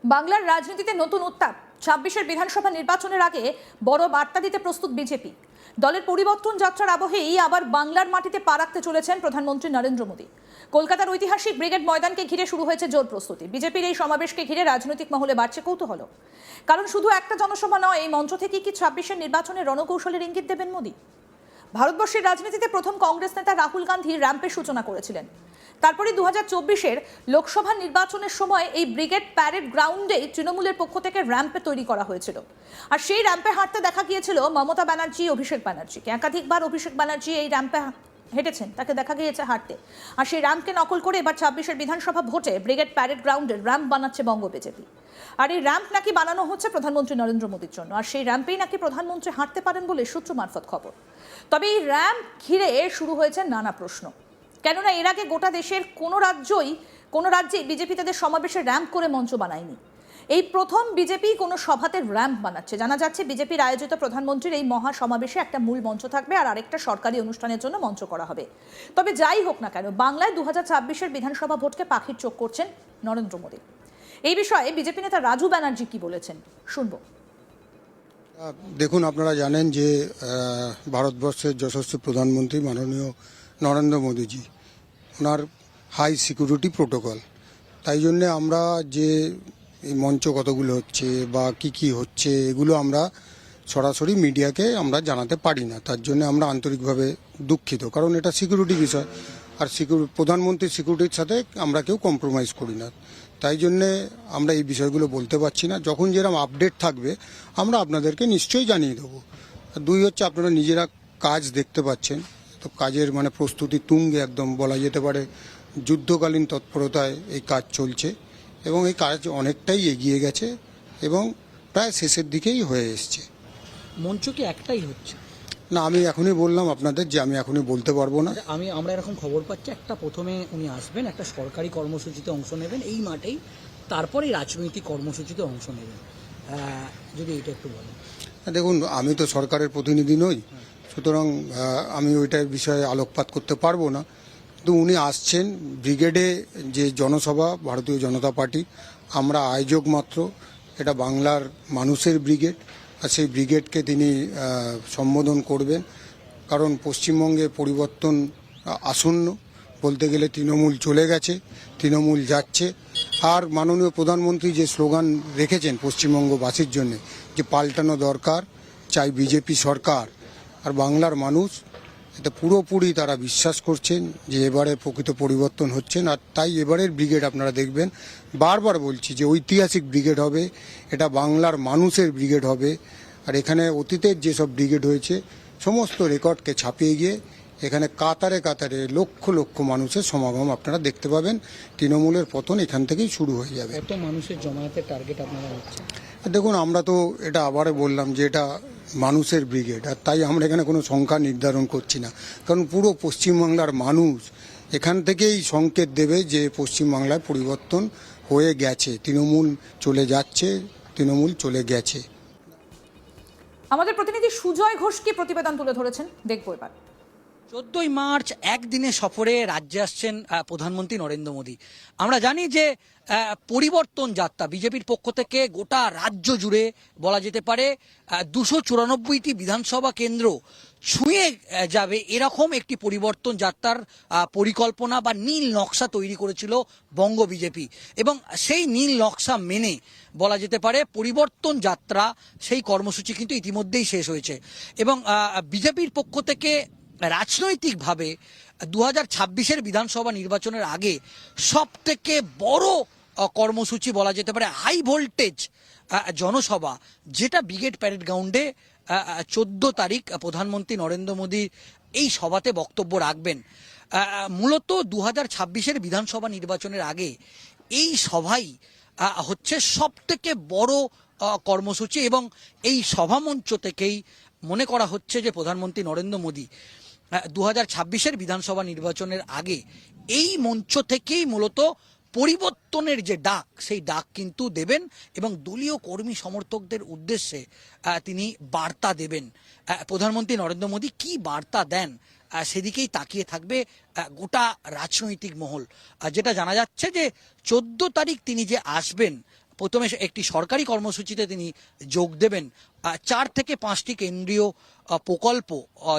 বাংলার রাজনীতিতে নতুন উত্তাপ। ২৬-এর বিধানসভা নির্বাচনের আগে বড় বার্তা দিতে প্রস্তুত বিজেপি। দলের পরিবর্তন যাত্রার আবহেই আবার বাংলার মাটিতে পা রাখতে চলেছেন প্রধানমন্ত্রী নরেন্দ্র মোদী। কলকাতার ঐতিহাসিক ব্রিগেড ময়দানকে ঘিরে শুরু হয়েছে জোর প্রস্তুতি। বিজেপির এই সমাবেশকে ঘিরে রাজনৈতিক মহলে বাড়ছে কৌতূহল। কারণ শুধু একটা জনসভা নয়, এই মঞ্চ থেকেই কি ২৬-এর নির্বাচনের রণকৌশলের ইঙ্গিত দেবেন মোদী? ভারতবর্ষের রাজনীতিতে প্রথম কংগ্রেস নেতা রাহুল গান্ধী র্যাম্পের সূচনা করেছিলেন। তারপরে ২০২৪-এর লোকসভা নির্বাচনের সময় এই ব্রিগেড প্যারেড গ্রাউন্ডেই তৃণমূলের পক্ষ থেকে র্যাম্পে তৈরি করা হয়েছিল। আর সেই র্যাম্পে হাঁটতে দেখা গিয়েছিল মমতা ব্যানার্জি, অভিষেক ব্যানার্জিকে। একাধিকবার অভিষেক ব্যানার্জি এই র্যাম্পে হেঁটেছেন, তাকে দেখা গিয়েছে হাঁটতে। আর সেই র্যাম্পকে নকল করে এবার ২৬-এর বিধানসভা ভোটে ব্রিগেড প্যারেড গ্রাউন্ডের র্যাম্প বানাচ্ছে বঙ্গ বিজেপি। আর এই র্যাম্প নাকি বানানো হচ্ছে প্রধানমন্ত্রী নরেন্দ্র মোদীর জন্য। আর সেই র্যাম্পেই নাকি প্রধানমন্ত্রী হাঁটতে পারেন বলে সূত্র মারফত খবর। তবে এই র্যাম্প ঘিরে শুরু হয়েছে নানা প্রশ্ন। কেননা এর আগে গোটা দেশের কোনো রাজ্যেই বিজেপি তাদের সমাবেশে র্যাম্প করে মঞ্চ বানায়নি। এই প্রথম বিজেপি কোনো সভাতে র্যাম্প বানাচ্ছে। জানা যাচ্ছে বিজেপির আয়োজিত প্রধানমন্ত্রীর এই মহা সমাবেশে একটা মূল মঞ্চ থাকবে আর আরেকটা সরকারি অনুষ্ঠানের জন্য মঞ্চ করা হবে। তবে যাই হোক না কেন, বাংলায় ২০২৬-এর বিধানসভা ভোটকে পাখির চোখ করছেন নরেন্দ্র মোদী। এই বিষয়ে বিজেপি নেতা রাজু ব্যানার্জি কি বলেছেন শুনবো। দেখুন, আপনারা জানেন যে ভারতবর্ষের যশস্বী প্রধানমন্ত্রী মাননীয় নরেন্দ্র মোদীজি, ওনার হাই সিকিউরিটি প্রোটোকল। তাই জন্যে আমরা যে এই মঞ্চ কতগুলো হচ্ছে বা কি হচ্ছে, এগুলো আমরা সরাসরি মিডিয়াকে আমরা জানাতে পারি না। তার জন্য আমরা আন্তরিকভাবে দুঃখিত, কারণ এটা সিকিউরিটি বিষয়। আর প্রধানমন্ত্রীর সিকিউরিটির সাথে আমরা কেউ কম্প্রোমাইজ করি না। তাই জন্যে আমরা এই বিষয়গুলো বলতে পারছি না। যখন যেরকম আপডেট থাকবে আমরা আপনাদেরকে নিশ্চয়ই জানিয়ে দেবো। দুই হচ্ছে, আপনারা নিজেরা কাজ দেখতে পাচ্ছেন, তো কাজের প্রস্তুতি তুঙ্গে একদম বলা যেতে পারে। যুদ্ধকালীন তৎপরতায় এই কাজ চলছে এবং এই কাজ অনেকটাই এগিয়ে গেছে এবং প্রায় শেষের দিকেই হয়ে এসছে। মঞ্চ কি একটাই হচ্ছে না, আমি এখনই বললাম আপনাদের যে আমি এখনই বলতে পারবো না। আমরা এরকম খবর পাচ্ছি, একটা প্রথমে উনি আসবেন, একটা সরকারি কর্মসূচিতে অংশ নেবেন এই মাঠেই, তারপরে রাজনৈতিক কর্মসূচিতে অংশ নেবেন। যদি এটা একটু বলেন। দেখুন, আমি তো সরকারের প্রতিনিধি নই, সুতরাং আমি ওইটার বিষয়ে আলোকপাত করতে পারবো না। কিন্তু উনি আসছেন ব্রিগেডে, যে জনসভা ভারতীয় জনতা পার্টি, আমরা আয়োজক মাত্র। এটা বাংলার মানুষের ব্রিগেড, আর সেই ব্রিগেডকে তিনি সম্বোধন করবেন। কারণ পশ্চিমবঙ্গে পরিবর্তন আসন্ন, বলতে গেলে তৃণমূল চলে গেছে, তৃণমূল যাচ্ছে। আর মাননীয় প্রধানমন্ত্রী যে স্লোগান রেখেছেন পশ্চিমবঙ্গবাসীর জন্য, যে পাল্টানো দরকার, চাই বিজেপি সরকার। আর বাংলার মানুষ এটা পুরোপুরি তারা বিশ্বাস করছেন যে এবারে প্রকৃত পরিবর্তন হচ্ছেন। আর তাই এবারের ব্রিগেড আপনারা দেখবেন, বারবার বলছি যে ঐতিহাসিক ব্রিগেড হবে, এটা বাংলার মানুষের ব্রিগেড হবে। আর এখানে অতীতের যেসব ব্রিগেড হয়েছে সমস্ত রেকর্ডকে ছাপিয়ে গিয়ে এখানে কাতারে কাতারে লক্ষ লক্ষ মানুষের সমাগম আপনারা দেখতে পাবেন। তৃণমূলের পতন এখান থেকেই শুরু হয়ে যাবে। কত মানুষের জমায়েতের টার্গেট আপনারা হচ্ছে? দেখুন, আমরা তো এটা আবারও বললাম যে এটা মানুষের ব্রিগেড, আর তাই আমরা এখানে কোনো সংখ্যা নির্ধারণ করছি না। কারণ পুরো পশ্চিমবাংলার মানুষ এখান থেকেই সংকেত দেবে যে পশ্চিমবাংলায় পরিবর্তন হয়ে গেছে, তৃণমূল চলে যাচ্ছে, তৃণমূল চলে গেছে। আমাদের প্রতিনিধি সুজয় ঘোষ কি প্রতিবেদন তুলে ধরেছেন, দেখবো এবার। 14ই মার্চ একদিনে সফরে রাজ্যে আসছেন প্রধানমন্ত্রী নরেন্দ্র মোদী। আমরা জানি যে পরিবর্তন যাত্রা বিজেপির পক্ষ থেকে গোটা রাজ্য জুড়ে বলা যেতে পারে 294টি বিধানসভা কেন্দ্র ছুঁয়ে যাবে, এরকম একটি পরিবর্তন যাত্রার পরিকল্পনা বা নীল নকশা তৈরি করেছিল বঙ্গ বিজেপি। এবং সেই নীল নকশা মেনে বলা যেতে পারে পরিবর্তন যাত্রা, সেই কর্মসূচি কিন্তু ইতিমধ্যেই শেষ হয়েছে। এবং বিজেপির পক্ষ থেকে রাজনৈতিকভাবে 2026-এর বিধানসভা নির্বাচনের আগে সব থেকে বড় কর্মসূচি বলা যেতে পারে হাই ভোল্টেজ জনসভা, যেটা ব্রিগেড প্যারেড গ্রাউন্ডে 14 তারিখ প্রধানমন্ত্রী নরেন্দ্র মোদী এই সভাতে বক্তব্য রাখবেন। মূলত 2026-এর বিধানসভা নির্বাচনের আগে এই সভাই হচ্ছে সব থেকে বড় কর্মসূচি। এবং এই সভামঞ্চ থেকেই মনে করা হচ্ছে যে প্রধানমন্ত্রী নরেন্দ্র মোদী 2026-এর বিধানসভা নির্বাচনের আগে এই মঞ্চ থেকেই মূলত পরিবর্তনের যে ডাক, সেই ডাক কিন্তু দেবেন এবং দলীয় কর্মী সমর্থকদের উদ্দেশ্যে তিনি বার্তা দেবেন। প্রধানমন্ত্রী নরেন্দ্র মোদী কি বার্তা দেন সেদিকেই তাকিয়ে থাকবে গোটা রাজনৈতিক মহল। যেটা জানা যাচ্ছে যে 14 তারিখ তিনি যে আসবেন প্রথমে একটি সরকারি কর্মসূচিতে তিনি যোগ দেবেন। 4 থেকে 5টি কেন্দ্রীয় প্রকল্প,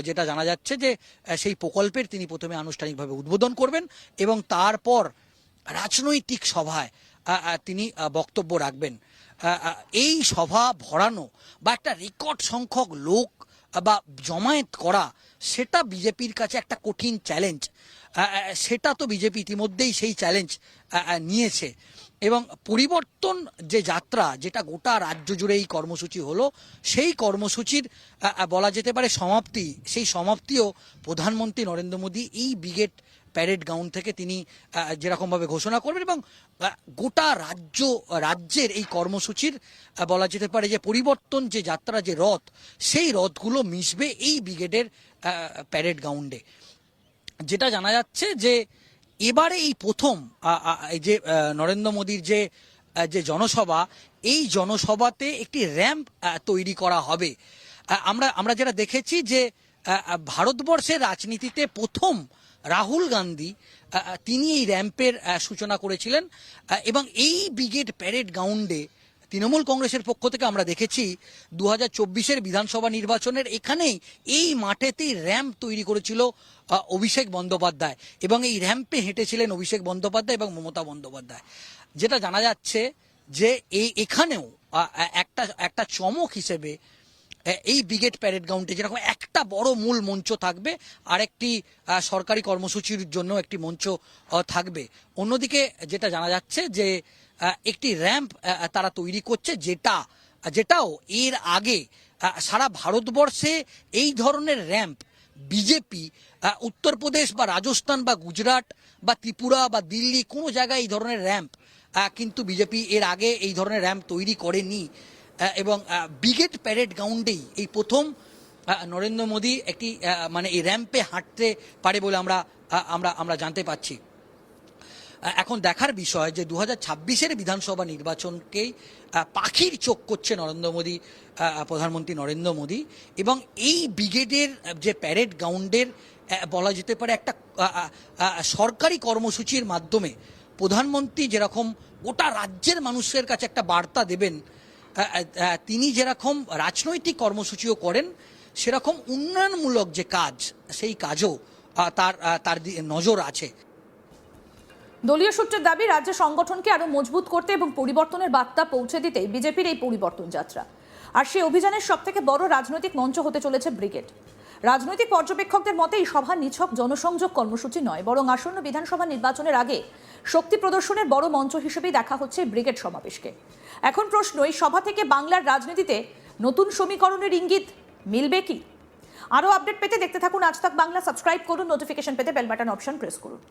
যেটা জানা যাচ্ছে যে সেই প্রকল্পের তিনি প্রথমে আনুষ্ঠানিকভাবে উদ্বোধন করবেন এবং তারপর রাজনৈতিক সভায় তিনি বক্তব্য রাখবেন। এই সভা ভরানো বা একটা রেকর্ড সংখ্যক লোক বা জমায়েত করা, সেটা বিজেপির কাছে একটা কঠিন চ্যালেঞ্জ। সেটা তো বিজেপি ইতিমধ্যেই সেই চ্যালেঞ্জ নিয়েছে এবং পরিবর্তন যে যাত্রা, যেটা গোটা রাজ্য জুড়ে এই কর্মসূচি হলো, সেই কর্মসূচির বলা যেতে পারে সমাপ্তি, সেই সমাপ্তিও প্রধানমন্ত্রী নরেন্দ্র মোদী এই ব্রিগেড প্যারেড গ্রাউন্ড থেকে তিনি যেরকমভাবে ঘোষণা করবেন এবং গোটা রাজ্যের এই কর্মসূচির বলা যেতে পারে যে পরিবর্তন যে যাত্রা, যে রথ, সেই রথগুলো মিশবে এই ব্রিগেডের প্যারেড গ্রাউন্ডে। যেটা জানা যাচ্ছে যে এবারে এই প্রথম এই যে নরেন্দ্র মোদীর যে জনসভা, এই জনসভাতে একটি র্যাম্প তৈরি করা হবে। আমরা যেটা দেখেছি যে ভারতবর্ষের রাজনীতিতে প্রথম রাহুল গান্ধী তিনি এই র্যাম্পের সূচনা করেছিলেন এবং এই ব্রিগেড প্যারেড গ্রাউন্ডে তৃণমূল কংগ্রেসের পক্ষ থেকে আমরা দেখেছি 2024-এর বিধানসভা নির্বাচনের এখানেই এই মাঠেতেই র্যাম্প তৈরি করেছিল অভিষেক বন্দ্যোপাধ্যায় এবং এই র্যাম্পে হেঁটেছিলেন অভিষেক বন্দ্যোপাধ্যায় এবং মমতা বন্দ্যোপাধ্যায়। যেটা জানা যাচ্ছে যে এখানেও একটা চমক হিসেবে এই ব্রিগেড প্যারেড গ্রাউন্ডে যেরকম একটা বড় মূল মঞ্চ থাকবে আর একটি সরকারি কর্মসূচির জন্য একটি মঞ্চ থাকবে, অন্যদিকে যেটা জানা যাচ্ছে যে একটি র্যাম্প তারা তৈরি করছে, যেটাও এর আগে সারা ভারতবর্ষে এই ধরনের র্যাম্প বিজেপি উত্তরপ্রদেশ বা রাজস্থান বা গুজরাট বা ত্রিপুরা বা দিল্লি কোনো জায়গায় এই ধরনের র্যাম্প কিন্তু বিজেপি এর আগে এই ধরনের র্যাম্প তৈরি করেনি এবং ব্রিগেড প্যারেড গ্রাউন্ডেই এই প্রথম নরেন্দ্র মোদী একটি মানে এই র্যাম্পে হাঁটতে পারে বলে আমরা জানতে পাচ্ছি। এখন দেখার বিষয় যে 2026-এর বিধানসভা নির্বাচনকেই পাখির চোখ করছে নরেন্দ্র মোদী, প্রধানমন্ত্রী নরেন্দ্র মোদী, এবং এই ব্রিগেডের যে প্যারেড গ্রাউন্ডের বলা যেতে পারে একটা সরকারি কর্মসূচির মাধ্যমে প্রধানমন্ত্রী যেরকম গোটা রাজ্যের মানুষের কাছে একটা বার্তা দেবেন, তিনি যেরকম রাজনৈতিক কর্মসূচিও করেন, সেরকম উন্নয়নমূলক যে কাজ, সেই কাজও তার নজর আছে। দলীয় সূত্রের দাবি, রাজ্য সংগঠনকে আরো মজবুত করতে এবং পরিবর্তনের বার্তা পৌঁছে দিতে বিজেপির এই পরিবর্তন যাত্রা। আর সেই অভিযানের সবথেকে বড় রাজনৈতিক মঞ্চ হতে চলেছে ব্রিগেড। রাজনৈতিক পর্যবেক্ষকদের মতে এই সভা নিছক জনসংযোগ কর্মসূচি নয়, বরং আসন্ন বিধানসভা নির্বাচনের আগে শক্তি প্রদর্শনের বড় মঞ্চ হিসেবেই দেখা হচ্ছে ব্রিগেড সমাবেশকে। এখন প্রশ্ন, এই সভা থেকে বাংলার রাজনীতিতে নতুন সমীকরণের ইঙ্গিত মিলবে কি? আরও আপডেট পেতে দেখতে থাকুন আজ তাক বাংলা। সাবস্ক্রাইব করুন, নোটিফিকেশন পেতে বেল বাটন অপশন প্রেস করুন।